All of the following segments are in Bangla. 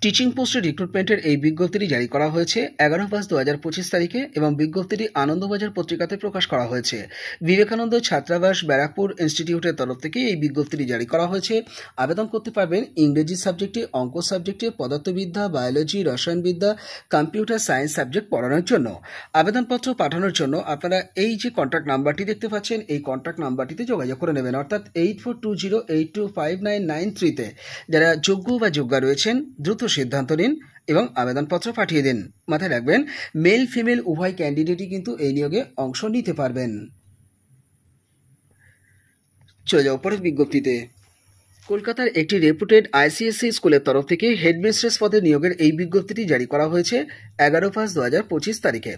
টিচিং পোস্টে রিক্রুটমেন্টের এই বিজ্ঞপ্তিটি জারি করা হয়েছে 11/5/2025 তারিখে এবং বিজ্ঞপ্তিটি আনন্দবাজার পত্রিকাতে প্রকাশ করা হয়েছে। বিবেকানন্দ ছাত্রাবাস ব্যারাকপুর ইনস্টিটিউটের তরফ থেকে এই বিজ্ঞপ্তিটি জারি করা হয়েছে। আবেদন করতে পারবেন ইংরেজি সাবজেক্টে, অঙ্ক সাবজেক্টে, পদার্থবিদ্যা, বায়োলজি, রসায়নবিদ্যা, কম্পিউটার সায়েন্স সাবজেক্ট পড়ানোর জন্য। আবেদনপত্র পাঠানোর জন্য আপনারা এই যে কন্ট্যাক্ট নাম্বারটি দেখতে পাচ্ছেন, এই কন্ট্যাক্ট নাম্বারটিতে যোগাযোগ করে নেবেন, অর্থাৎ 8420825993-তে। যারা যোগ্য বা যোগ্যা রয়েছেন দ্রুত সিদ্ধান্ত নিন এবং আবেদনপত্র পাঠিয়ে দিন। মাথায় রাখবেন, মেল ফিমেল উভয় ক্যান্ডিডেটই কিন্তু এই নিয়োগে অংশ নিতে পারবেন। চলে যাও পরের বিজ্ঞপ্তিতে। কলকাতার একটি রেপুটেড আইসিএসসি স্কুলের তরফ থেকে হেডমিস্ট্রেস পদে নিয়োগের এই বিজ্ঞপ্তিটি জারি করা হয়েছে 11/5/2025 তারিখে।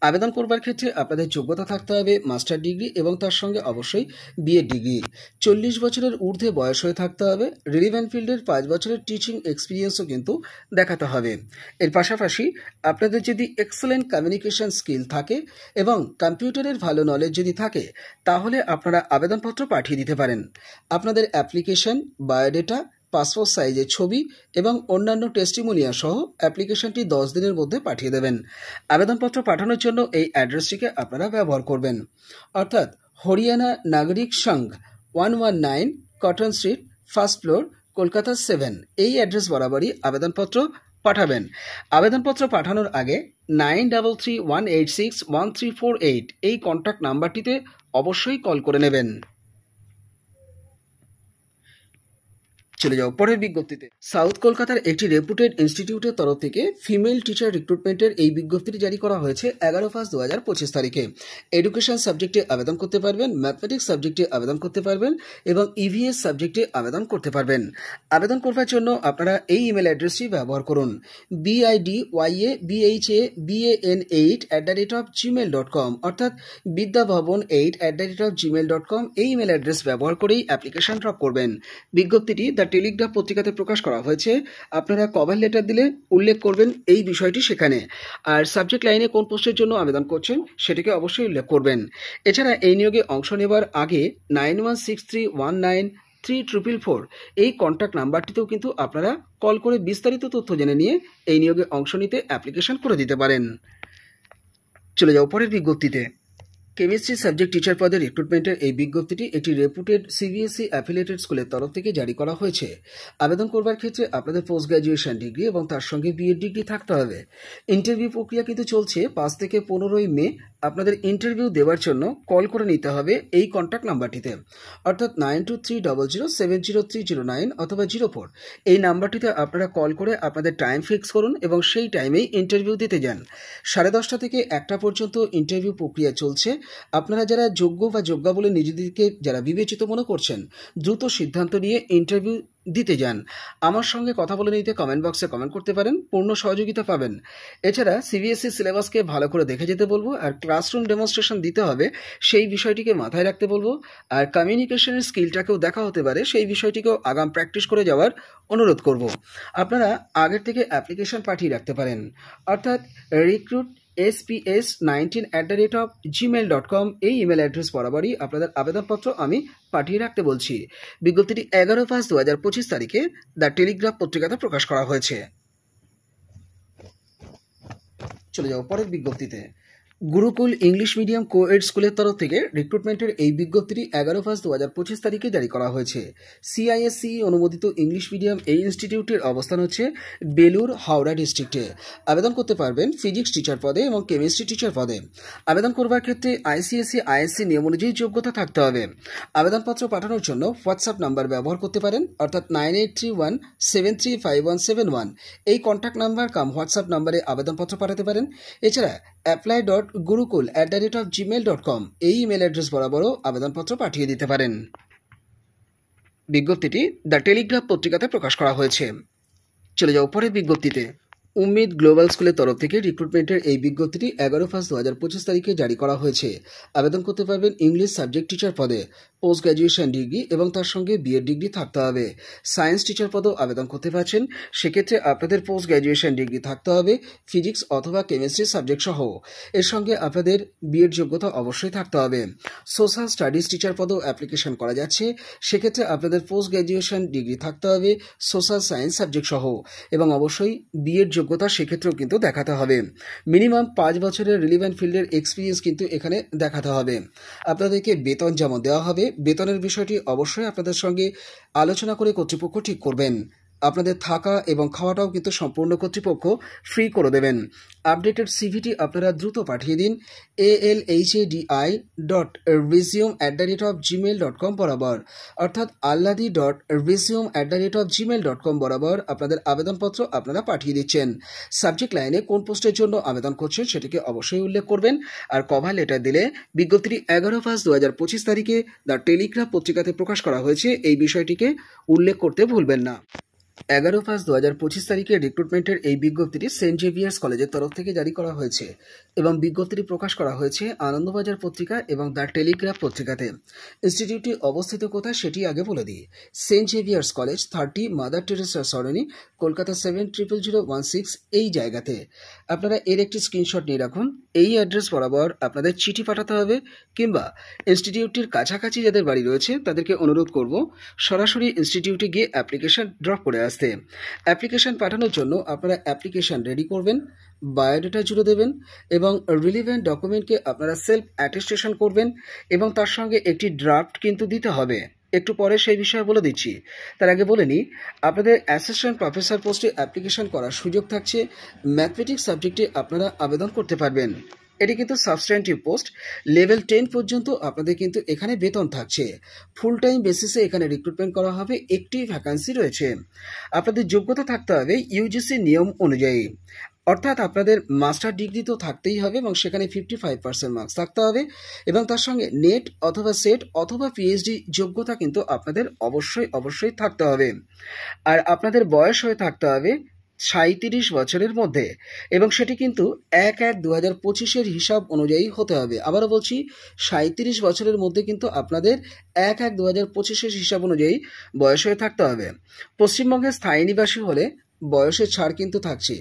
আবেদন করবার ক্ষেত্রে আপনাদের যোগ্যতা থাকতে হবে মাস্টার ডিগ্রি এবং তার সঙ্গে অবশ্যই বিএড ডিগ্রি। 40 বছরের ঊর্ধ্বে বয়স হয়ে থাকতে হবে। রিলিভেন্ট ফিল্ডের 5 বছরের টিচিং এক্সপিরিয়েন্সও কিন্তু দেখাতে হবে। এর পাশাপাশি আপনাদের যদি এক্সেলেন্ট কমিউনিকেশন স্কিল থাকে এবং কম্পিউটারের ভালো নলেজ যদি থাকে, তাহলে আপনারা আবেদনপত্র পাঠিয়ে দিতে পারেন। আপনাদের অ্যাপ্লিকেশন, বায়োডেটা, পাসপোর্ট সাইজের ছবি এবং অন্যান্য টেস্টিমোনিয়াল সহ অ্যাপ্লিকেশনটি 10 দিনের মধ্যে পাঠিয়ে দেবেন। আবেদনপত্র পাঠানোর জন্য এই অ্যাড্রেসটিকে আপনারা ব্যবহার করবেন, অর্থাৎ হরিয়ানা নাগরিক সংঘ 119 cotton street, first floor, Kolkata 7। এই অ্যাড্রেস বরাবরই আবেদনপত্র পাঠাবেন। আবেদনপত্র পাঠানোর আগে 9331861348 এই কন্ট্যাক্ট নাম্বারটিতে অবশ্যই কল করে নেবেন। চলে যাও পরের বিজ্ঞপ্তিতে। সাউথ কলকাতার একটি রেপুটেড ইনস্টিটিউটের তরফ থেকে ফিমেল টিচার রিক্রুটমেন্টের এই বিজ্ঞপ্তিটি জারি করা হয়েছে 11/5/2025 তারিখে। এডুকেশন সাবজেক্টে আবেদন করতে পারবেন, ম্যাথমেটিক্স সাবজেক্টে আবেদন করতে পারবেন এবং ইভিএস সাবজেক্টে আবেদন করতে পারবেন। আবেদন করবার জন্য আপনারা এই ইমেল অ্যাড্রেসটি ব্যবহার করুন, bidyababan8@gmail.com, অর্থাৎ bidyabhavan8@gmail.com। এই ইমেল অ্যাড্রেস ব্যবহার করেই অ্যাপ্লিকেশন ড্রপ করবেন। বিজ্ঞপ্তিটি দ্য টেলিগ্রাফ পত্রিকাতে প্রকাশ করা হয়েছে। আপনারা কভার লেটার দিলে উল্লেখ করবেন এই বিষয়টি সেখানে, আর সাবজেক্ট লাইনে কোন পোস্টের জন্য আবেদন করছেন সেটিকে অবশ্যই উল্লেখ করবেন। এছাড়া এই নিয়োগে অংশ নেবার আগে 9163193444 এই কন্ট্যাক্ট নাম্বারটিতেও কিন্তু আপনারা কল করে বিস্তারিত তথ্য জেনে নিয়ে এই নিয়োগে অংশ নিতে অ্যাপ্লিকেশন করে দিতে পারেন। চলে যাও পরের বিজ্ঞপ্তিতে। কেমিস্ট্রি সাবজেক্ট টিচার পদের রিক্রুটমেন্টের এই বিজ্ঞপ্তিটি একটি রেপুটেড সিবিএসই অ্যাফিলিয়েটেড স্কুলের তরফ থেকে জারি করা হয়েছে। আবেদন করবার ক্ষেত্রে আপনাদের পোস্ট গ্র্যাজুয়েশন ডিগ্রি এবং তার সঙ্গে বিএড ডিগ্রি থাকতে হবে। ইন্টারভিউ প্রক্রিয়া কিন্তু চলছে। 5 থেকে 15 মে আপনাদের ইন্টারভিউ দেওয়ার জন্য কল করে নিতে হবে এই কন্ট্যাক্ট নাম্বারটিতে, অর্থাৎ 9230070309 অথবা 04। এই নাম্বারটিতে আপনারা কল করে আপনাদের টাইম ফিক্স করুন এবং সেই টাইমেই ইন্টারভিউ দিতে যান। 10:30 থেকে 1টা পর্যন্ত ইন্টারভিউ প্রক্রিয়া চলছে। আপনারা যারা যোগ্য বা যোগ্যা বলে নিজেদেরকে যারা বিবেচিত মনে করছেন, দ্রুত সিদ্ধান্ত নিয়ে ইন্টারভিউ দিতে যান। আমার সঙ্গে কথা বলে নিতে কমেন্ট বক্সে কমেন্ট করতে পারেন, পূর্ণ সহযোগিতা পাবেন। এছাড়া সিবিএসই সিলেবাসকে ভালো করে দেখে যেতে বলবো, আর ক্লাসরুম ডেমনস্ট্রেশন দিতে হবে সেই বিষয়টিকে মাথায় রাখতে বলবো, আর কমিউনিকেশনের স্কিলটাকেও দেখা হতে পারে সেই বিষয়টিকেও আগাম প্র্যাকটিস করে যাওয়ার অনুরোধ করব। আপনারা আগের থেকে অ্যাপ্লিকেশন পাঠিয়ে রাখতে পারেন, অর্থাৎ recruit19@gmail.com এই ইমেল অ্যাড্রেস বরাবরই আপনাদের আবেদনপত্র আমি পাঠিয়ে রাখতে বলছি। বিজ্ঞপ্তিটি 11/5/2025 তারিখে দ্য টেলিগ্রাফ পত্রিকাতে প্রকাশ করা হয়েছে। চলে যাও পরের বিজ্ঞপ্তিতে। গুরুকুল ইংলিশ মিডিয়াম কোএড স্কুলের তরফ থেকে রিক্রুটমেন্টের এই বিজ্ঞপ্তিটি 11/5/2025 তারিখে জারি করা হয়েছে। সিআইএসসি অনুমোদিত ইংলিশ মিডিয়াম এই ইনস্টিটিউটের অবস্থান হচ্ছে বেলুর, হাওড়া ডিস্ট্রিক্টে। আবেদন করতে পারবেন ফিজিক্স টিচার পদে এবং কেমিস্ট্রি টিচার পদে। আবেদন করবার ক্ষেত্রে আইসিএসসি আইএসসি নিয়ম অনুযায়ী যোগ্যতা থাকতে হবে। আবেদনপত্র পাঠানোর জন্য হোয়াটসঅ্যাপ নাম্বার ব্যবহার করতে পারেন, অর্থাৎ 9831735171 এই কন্ট্যাক্ট নাম্বার কাম হোয়াটসঅ্যাপ নাম্বারে আবেদনপত্র পাঠাতে পারেন। এছাড়া apply.gurukul@gmail.com এই ইমেল অ্যাড্রেস বরাবরও আবেদনপত্র পাঠিয়ে দিতে পারেন। বিজ্ঞপ্তিটি দ্য টেলিগ্রাফ পত্রিকাতে প্রকাশ করা হয়েছে। চলে যাও পরের বিজ্ঞপ্তিতে। উম্মিদ গ্লোবাল স্কুলের তরফ থেকে রিক্রুটমেন্টের এই বিজ্ঞপ্তিটি 11/5/2025 তারিখে জারি করা হয়েছে। আবেদন করতে পারবেন ইংলিশ সাবজেক্ট টিচার পদে। পোস্ট গ্র্যাজুয়েশন ডিগ্রি এবং তার সঙ্গে বিএড ডিগ্রি থাকতে হবে। সায়েন্স টিচার পদেও আবেদন করতে পারছেন। সেক্ষেত্রে আপনাদের পোস্ট গ্র্যাজুয়েশন ডিগ্রি থাকতে হবে ফিজিক্স অথবা কেমিস্ট্রি সাবজেক্ট সহ। এর সঙ্গে আপনাদের বিএড যোগ্যতা অবশ্যই থাকতে হবে। সোশ্যাল স্টাডিজ টিচার পদেও অ্যাপ্লিকেশন করা যাচ্ছে। সেক্ষেত্রে আপনাদের পোস্ট গ্র্যাজুয়েশন ডিগ্রি থাকতে হবে সোশ্যাল সায়েন্স সাবজেক্ট সহ এবং অবশ্যই বিএড যোগ্যতা সেক্ষেত্রেও কিন্তু দেখাতে হবে। মিনিমাম 5 বছরের রিলিভেন্ট ফিল্ডের এক্সপিরিয়েন্স কিন্তু এখানে দেখাতে হবে। আপনাদেরকে বেতন যেমন দেওয়া হবে, বেতনের বিষয়টি অবশ্যই আপনাদের সঙ্গে আলোচনা করে কর্তৃপক্ষ ঠিক করবেন। আপনাদের থাকা এবং খাওয়াটাও কিন্তু সম্পূর্ণ কর্তৃপক্ষ ফ্রি করে দেবেন। আপডেটেড সিভিটি আপনারা দ্রুত পাঠিয়ে দিন alhadi.resume@gmail.com বরাবর, অর্থাৎ alladi.resume@gmail.com বরাবর আপনাদের আবেদনপত্র আপনারা পাঠিয়ে দিচ্ছেন। সাবজেক্ট লাইনে কোন পোস্টের জন্য আবেদন করছেন সেটিকে অবশ্যই উল্লেখ করবেন। আর কভার লেটার দিলে বিজ্ঞপ্তিটি 11/5/2025 তারিখে দ্য টেলিগ্রাফ পত্রিকাতে প্রকাশ করা হয়েছে এই বিষয়টিকে উল্লেখ করতে ভুলবেন না। 11/5/2025 তারিখে রিক্রুটমেন্টের এই বিজ্ঞপ্তিটি সেন্ট জেভিয়ার্স কলেজের তরফ থেকে জারি করা হয়েছে এবং বিজ্ঞপ্তিটি প্রকাশ করা হয়েছে আনন্দবাজার পত্রিকা এবং দ্য টেলিগ্রাফ পত্রিকাতে। ইনস্টিটিউটটি অবস্থিত কোথায় সেটি আগে বলে দিই। Saint Xavier's college, 30 Mother Teresa Sarani, Kolkata 700016 এই জায়গাতে। আপনারা এর একটি স্ক্রিনশট নিয়ে রাখুন। এই অ্যাড্রেস বরাবর আপনাদের চিঠি পাঠাতে হবে কিংবা ইনস্টিটিউটটির কাছাকাছি যাদের বাড়ি রয়েছে তাদেরকে অনুরোধ করব সরাসরি ইনস্টিটিউটে গিয়ে অ্যাপ্লিকেশন ড্রপ করে আসতে। অ্যাপ্লিকেশন পাঠানোর জন্য আপনারা অ্যাপ্লিকেশন রেডি করবেন, বায়োডাটা জুড়ে দেবেন এবং রিলিভেন্ট ডকুমেন্টকে আপনারা সেলফ অ্যাটেস্টেশন করবেন এবং তার সঙ্গে একটি ড্রাফট কিন্তু দিতে হবে। একটু পরে সেই বিষয়ে বলে দিচ্ছি। তার আগে বলে নিই, আপনাদের অ্যাসিস্ট্যান্ট প্রফেসর পোস্টে অ্যাপ্লিকেশন করার সুযোগ থাকছে। ম্যাথমেটিক্স সাবজেক্টে আপনারা আবেদন করতে পারবেন। এটি কিন্তু সাবস্ট্যান্টিভ পোস্ট। লেভেল 10 পর্যন্ত আপনাদের কিন্তু এখানে বেতন থাকছে। ফুল টাইম বেসিসে এখানে রিক্রুটমেন্ট করা হবে। একটি ভ্যাকান্সি রয়েছে। আপনাদের যোগ্যতা থাকতে হবে ইউজিসি নিয়ম অনুযায়ী, অর্থাৎ আপনাদের মাস্টার ডিগ্রি তো থাকতেই হবে এবং সেখানে 55% মার্কস থাকতে হবে এবং তার সঙ্গে নেট অথবা সেট অথবা পিএইচডি যোগ্যতা কিন্তু আপনাদের অবশ্যই থাকতে হবে। আর আপনাদের বয়স হয়ে থাকতে হবে 37 বছরের মধ্যে এবং সেটি কিন্তু 1/1/2025 হিসাব অনুযায়ী হতে হবে। আবারও বলছি, 37 বছরের মধ্যে কিন্তু আপনাদের 1/1/2025 হিসাব অনুযায়ী বয়স হয়ে থাকতে হবে। পশ্চিমবঙ্গের স্থায়ী নিবাসী হলে বয়সের ছাড় কিন্তু থাকছে।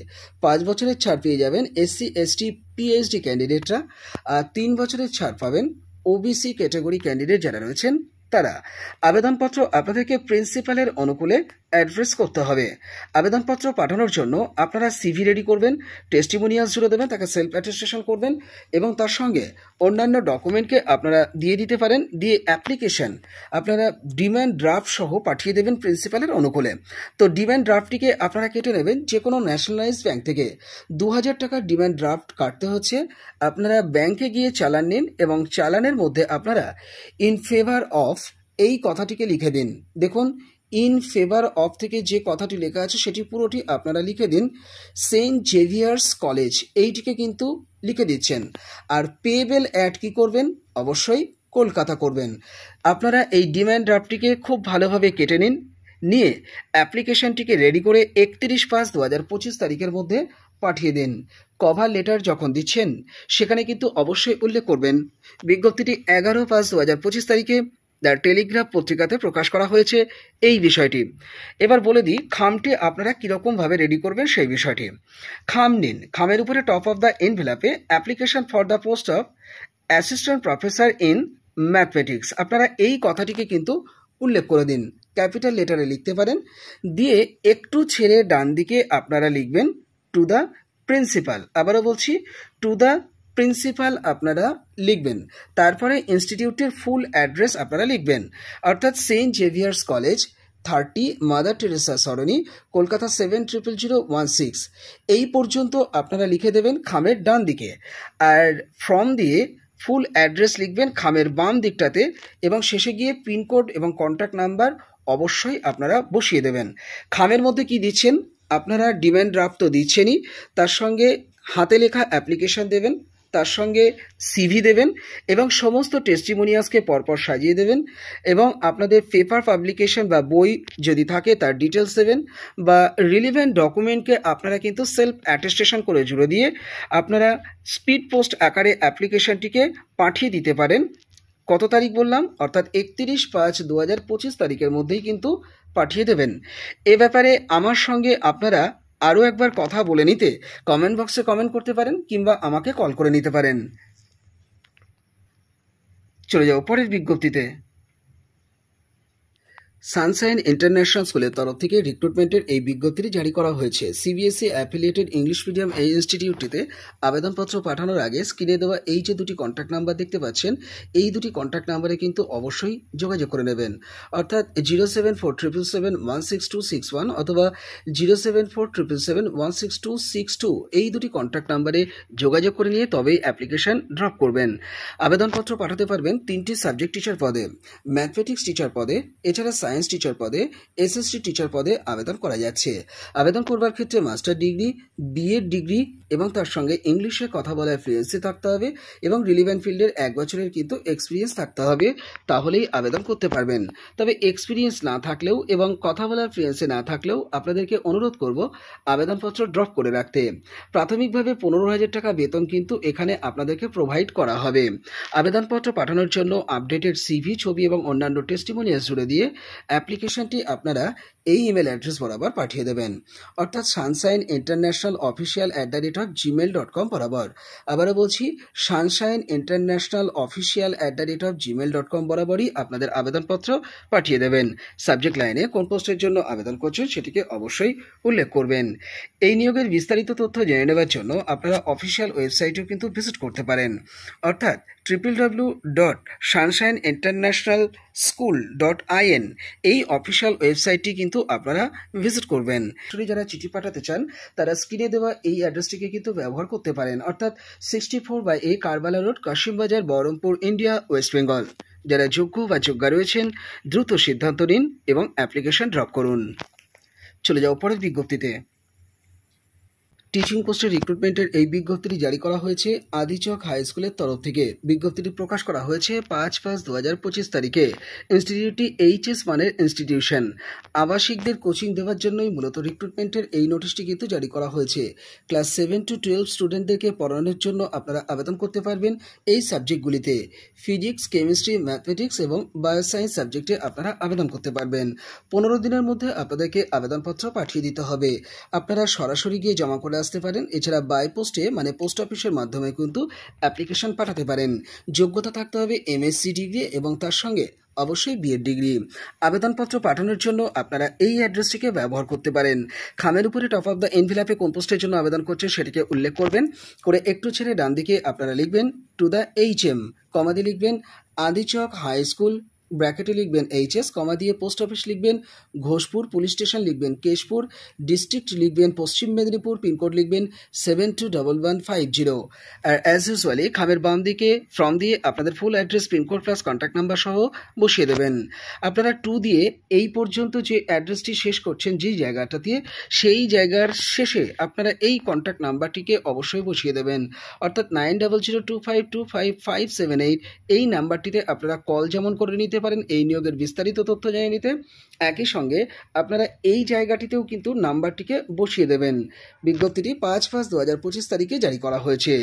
5 বছরের ছাড় পেয়ে যাবেন এসসি এসটি পিএইচডি ক্যান্ডিডেটরা, আর 3 বছরের ছাড় পাবেন ওবিসি ক্যাটাগরি ক্যান্ডিডেট যারা রয়েছেন তারা। আবেদনপত্র আপনাদেরকে প্রিন্সিপালের অনুকূলে অ্যাড্রেস করতে হবে। আবেদনপত্র পাঠানোর জন্য আপনারা সিভি রেডি করবেন, টেস্টিমোনিয়ালস জুড়ে দেবেন, তাকে সেলফ অ্যাটেস্টেশন করবেন এবং তার সঙ্গে অন্যান্য ডকুমেন্টকে আপনারা দিয়ে দিতে পারেন। দিয়ে অ্যাপ্লিকেশন আপনারা ডিম্যান্ড ড্রাফট সহ পাঠিয়ে দেবেন প্রিন্সিপালের অনুকূলে। তো ডিম্যান্ড ড্রাফটটিকে আপনারা কেটে নেবেন যে কোনো ন্যাশনালাইজড ব্যাংক থেকে। 2000 টাকার ডিম্যান্ড ড্রাফট কাটতে হচ্ছে। আপনারা ব্যাংকে গিয়ে চালান নিন এবং চালানের মধ্যে আপনারা ইন ফেভার অফ এই কথাটিকে লিখে দিন। দেখুন, ইন ফেভার অফ থেকে যে কথাটি লেখা আছে সেটি পুরোটি আপনারা লিখে দিন সেন্ট জেভিয়ার্স কলেজ, এইটিকে কিন্তু লিখে দিচ্ছেন। আর পেবেল অ্যাড কি করবেন, অবশ্যই কলকাতা করবেন। আপনারা এই ডিম্যান্ড ড্রাফটটিকে খুব ভালোভাবে কেটে নিন, নিয়ে অ্যাপ্লিকেশনটিকে রেডি করে 31/5/2025 তারিখের মধ্যে পাঠিয়ে দিন। কভার লেটার যখন দিচ্ছেন সেখানে কিন্তু অবশ্যই উল্লেখ করবেন বিজ্ঞপ্তিটি 11/5/2025 তারিখে দ্য টেলিগ্রাফ পত্রিকাতে প্রকাশ করা হয়েছে এই বিষয়টি। এবার বলে দিই খামটি আপনারা কীরকমভাবে রেডি করবেন সেই বিষয়টি। খাম নিন, খামের উপরে টপ অফ দ্য এনভেলপে application for the post of assistant professor in mathematics আপনারা এই কথাটিকে কিন্তু উল্লেখ করে দিন। ক্যাপিটাল লেটারে লিখতে পারেন, দিয়ে একটু ছেড়ে ডান দিকে আপনারা লিখবেন টু দ্য প্রিন্সিপাল। আবারও বলছি, টু দ্য প্রিন্সিপাল আপনারা লিখবেন। তারপরে ইনস্টিটিউটের ফুল অ্যাড্রেস আপনারা লিখবেন, অর্থাৎ Saint Xavier's college, 30 Mother Teresa Sarani, Kolkata 700016 এই পর্যন্ত আপনারা লিখে দেবেন খামের ডান দিকে। আর ফ্রম দিয়ে ফুল অ্যাড্রেস লিখবেন খামের বাম দিকটাতে এবং শেষে গিয়ে পিনকোড এবং কন্ট্যাক্ট নাম্বার অবশ্যই আপনারা বসিয়ে দেবেন। খামের মধ্যে কি দিচ্ছেন, আপনারা ডিম্যান্ড ড্রাফট তো দিচ্ছেনই, তার সঙ্গে হাতে লেখা অ্যাপ্লিকেশন দেবেন, তার সঙ্গে সিভি দেবেন এবং সমস্ত টেস্টিমোনিয়ালসকে পরপর সাজিয়ে দেবেন এবং আপনাদের পেপার পাবলিকেশন বা বই যদি থাকে তার ডিটেলস দেবেন বা রিলিভেন্ট ডকুমেন্টকে আপনারা কিন্তু সেলফ অ্যাটেস্টেশন করে জুড়ে দিয়ে আপনারা স্পিড পোস্ট আকারে অ্যাপ্লিকেশনটিকে পাঠিয়ে দিতে পারেন। কত তারিখ বললাম? অর্থাৎ 31/5/2025 তারিখের মধ্যেই কিন্তু পাঠিয়ে দেবেন। এ ব্যাপারে আমার সঙ্গে আপনারা আরও একবার কথা বলে নিতে কমেন্ট বক্সে কমেন্ট করতে পারেন কিংবা আমাকে কল করে নিতে পারেন। চলে যাও পরের বিজ্ঞপ্তিতে। সানশাইন ইন্টারন্যাশনাল স্কুলের তরফ থেকে রিক্রুটমেন্টের এই বিজ্ঞপ্তিটি জারি করা হয়েছে। সিবিএসই অ্যাফিলিয়েটেড ইংলিশ মিডিয়াম এই ইনস্টিটিউটটিতে আবেদনপত্র পাঠানোর আগে স্ক্রিনে দেওয়া এই যে দুটি কন্ট্যাক্ট নাম্বার দেখতে পাচ্ছেন, এই দুটি কন্ট্যাক্ট নাম্বারে কিন্তু অবশ্যই যোগাযোগ করে নেবেন। অর্থাৎ 07477716261 অথবা 07477716262 এই দুটি কন্ট্যাক্ট নাম্বারে যোগাযোগ করে নিয়ে তবেই অ্যাপ্লিকেশন ড্রপ করবেন। আবেদনপত্র পাঠাতে পারবেন 3টি সাবজেক্ট টিচার পদে, ম্যাথমেটিক্স টিচার পদে, এছাড়া সায়েন্স টিচার পদে, এসএসটি টিচার পদে আবেদন করা যাচ্ছে। আবেদন করবার ক্ষেত্রে মাস্টার ডিগ্রি, বিএড ডিগ্রি এবং তার সঙ্গে ইংলিশে কথা বলার ফ্লুয়েন্সি থাকতে হবে এবং রিলিভেন্ট ফিল্ডের 1 বছরের কিন্তু এক্সপিরিয়েন্স থাকতে হবে, তাহলেই আবেদন করতে পারবেন। তবে এক্সপিরিয়েন্স না থাকলেও এবং কথা বলার ফ্লুয়েন্সি না থাকলেও আপনাদেরকে অনুরোধ করব আবেদনপত্র ড্রপ করে রাখতে। প্রাথমিকভাবে 15,000 টাকা বেতন কিন্তু এখানে আপনাদেরকে প্রোভাইড করা হবে। আবেদনপত্র পাঠানোর জন্য আপডেটেড সিভি, ছবি এবং অন্যান্য টেস্টিমোনিয়ালস জুড়ে দিয়ে অ্যাপ্লিকেশনটি আপনারা এই ইমেল অ্যাড্রেস বরাবর পাঠিয়ে দেবেন, অর্থাৎ sunshine_international@gmail.com বরাবর। আবারও বলছি, sunshine_international@gmail.com বরাবরই আপনাদের আবেদনপত্র পাঠিয়ে দেবেন। সাবজেক্ট লাইনে কোন পোস্টের জন্য আবেদন করছেন সেটিকে অবশ্যই উল্লেখ করবেন। এই নিয়োগের বিস্তারিত তথ্য জেনে নেওয়ার জন্য আপনারা অফিসিয়াল ওয়েবসাইটেও কিন্তু ভিজিট করতে পারেন, অর্থাৎ www.sunshine_international_school.in এই অফিসিয়াল ওয়েবসাইটটি কিন্তু আপনারা ভিজিট করবেন। যারা চিঠি পাঠাতে চান তারা স্ক্রিনে দেওয়া এই অ্যাড্রেসটিকে কিন্তু ব্যবহার করতে পারেন, অর্থাৎ 64/A Karbala road, Kasimbazar, Baharampur, India, West Bengal. যারা যোগ্য বা যোগ্যা রয়েছেন দ্রুত সিদ্ধান্ত নিন এবং অ্যাপ্লিকেশন ড্রপ করুন। চলে যাও পরের বিজ্ঞপ্তিতে। টিচিং পোস্টের রিক্রুটমেন্টের এই বিজ্ঞপ্তিটি জারি করা হয়েছে আদিচক হাই স্কুলের তরফ থেকে। বিজ্ঞপ্তিটি প্রকাশ করা হয়েছে 5/5/2025 তারিখে। ইনস্টিটিউটটি এইচএস মানের ইনস্টিটিউশন। আবাসিকদের কোচিং দেওয়ার জন্যই মূলত রিক্রুটমেন্টের এই নোটিশটি কিন্তু জারি করা হয়েছে। ক্লাস 7 to 12 স্টুডেন্টদেরকে পড়ানোর জন্য আপনারা আবেদন করতে পারবেন এই সাবজেক্টগুলিতে। ফিজিক্স, কেমিস্ট্রি, ম্যাথমেটিক্স এবং বায়োসায়েন্স সাবজেক্টে আপনারা আবেদন করতে পারবেন। 15 দিনের মধ্যে আপনাদেরকে আবেদনপত্র পাঠিয়ে দিতে হবে। আপনারা সরাসরি গিয়ে জমা করে আসতে পারেন, এছাড়া বাই পোস্টে মানে পোস্ট অফিসের মাধ্যমে কিন্তু অ্যাপ্লিকেশন পাঠাতে পারেন। যোগ্যতা থাকতে হবে এমএসসি ডিগ্রি এবং তার সঙ্গে অবশ্যই বিএড ডিগ্রি। আবেদনপত্র পাঠানোর জন্য আপনারা এই অ্যাড্রেসটিকে ব্যবহার করতে পারেন। খামের উপরে টপ অফ দ্য এনভেলপে কোন পোস্টের জন্য আবেদন করছেন সেটিকে উল্লেখ করবেন, করে একটু ছেড়ে ডান দিকে আপনারা লিখবেন টু দ্য এইচএম, কমা দিয়ে লিখবেন আদিচক হাই স্কুল, ব্র্যাকেটে লিখবেন এইচএস, কমা দিয়ে পোস্ট অফিস লিখবেন ঘোষপুর, পুলিশ স্টেশন লিখবেন কেশপুর, ডিস্ট্রিক্ট লিখবেন পশ্চিম মেদিনীপুর, পিনকোড লিখবেন 721150। আর অ্যাজ ইউজুয়ালি খামের বাম দিকে ফ্রম দিয়ে আপনাদের full address, pincode plus contact number সহ বসিয়ে দেবেন। আপনারা 2 দিয়ে এই পর্যন্ত যে অ্যাড্রেসটি শেষ করছেন যেই জায়গাটা দিয়ে, সেই জায়গার শেষে আপনারা এই কন্ট্যাক্ট নাম্বারটিকে অবশ্যই বসিয়ে দেবেন, অর্থাৎ 9002525578 এই নাম্বারটিতে আপনারা কল যেমন করে নিতে পারেন এই নিয়োগের বিস্তারিত তথ্য জেনে নিতে, একই সঙ্গে আপনারা এই জায়গাটিতেও কিন্তু নাম্বারটিকে বসিয়ে দেবেন। বিজ্ঞপ্তিটি 5/5/2025 তারিখে জারি করা হয়েছে।